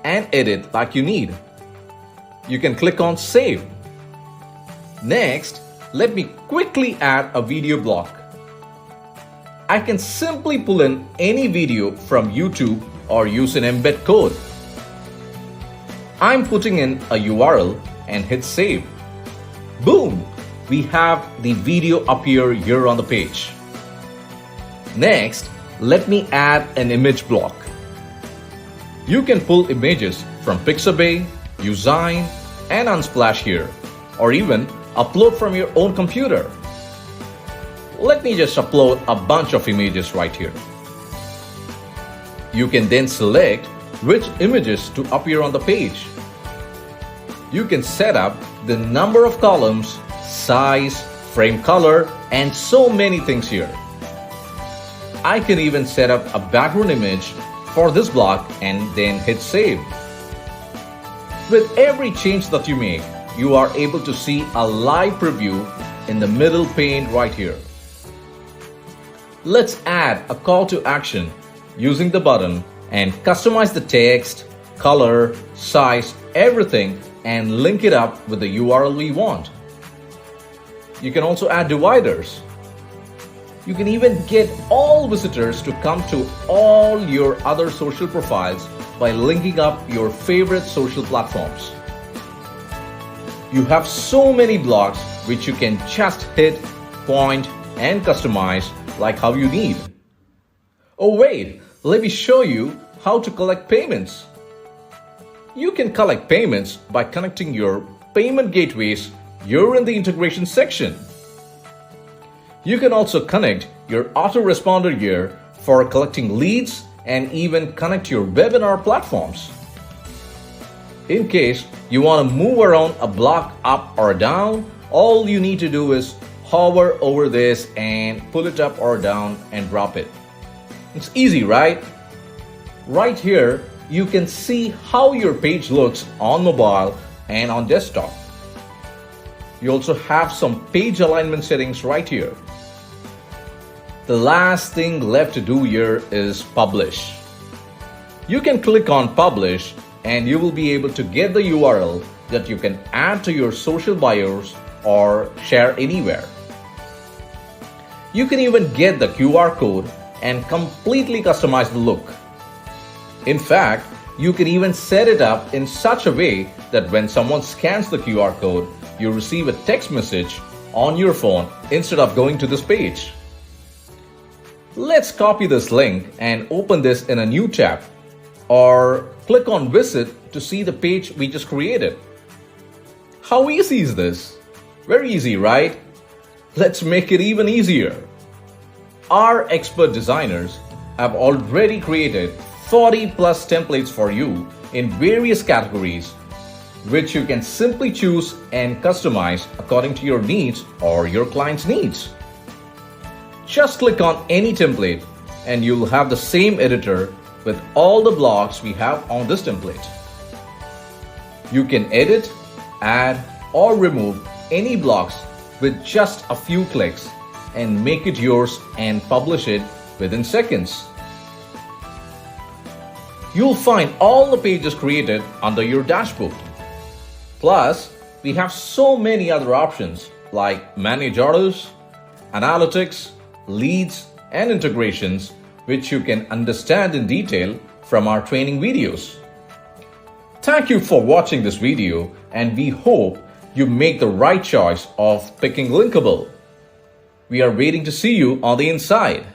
and edit like you need. You can click on Save. Next, let me quickly add a video block. I can simply pull in any video from YouTube or use an embed code. I'm putting in a URL and hit Save. Boom! We have the video appear here on the page. Next, let me add an image block. You can pull images from Pixabay, Usign, and Unsplash here, or even upload from your own computer. Let me just upload a bunch of images right here. You can then select which images to appear on the page. You can set up the number of columns, size, frame color, and so many things here. I can even set up a background image for this block and then hit Save. With every change that you make, you are able to see a live preview in the middle pane right here. Let's add a call to action using the button and customize the text, color, size, everything, and link it up with the URL we want. You can also add dividers. You can even get all visitors to come to all your other social profiles by linking up your favorite social platforms. You have so many blocks which you can just hit, point, and customize like how you need. Oh wait, let me show you how to collect payments. You can collect payments by connecting your payment gateways here in the integration section. You can also connect your autoresponder here for collecting leads and even connect your webinar platforms. In case you want to move around a block up or down, all you need to do is hover over this and pull it up or down and drop it. It's easy, right? Right here, you can see how your page looks on mobile and on desktop. You also have some page alignment settings right here. The last thing left to do here is publish. You can click on Publish and you will be able to get the URL that you can add to your social bios or share anywhere. You can even get the QR code and completely customize the look. In fact, you can even set it up in such a way that when someone scans the QR code, you receive a text message on your phone instead of going to this page. Let's copy this link and open this in a new tab, or click on Visit to see the page we just created. How easy is this? Very easy, right? Let's make it even easier. Our expert designers have already created 40 plus templates for you in various categories, which you can simply choose and customize according to your needs or your client's needs. Just click on any template and you'll have the same editor with all the blocks we have on this template. You can edit, add, or remove any blocks with just a few clicks and make it yours and publish it within seconds. You'll find all the pages created under your dashboard. Plus, we have so many other options like manage orders, analytics, leads, and integrations, which you can understand in detail from our training videos. Thank you for watching this video, and we hope you make the right choice of picking Linkable. We are waiting to see you on the inside.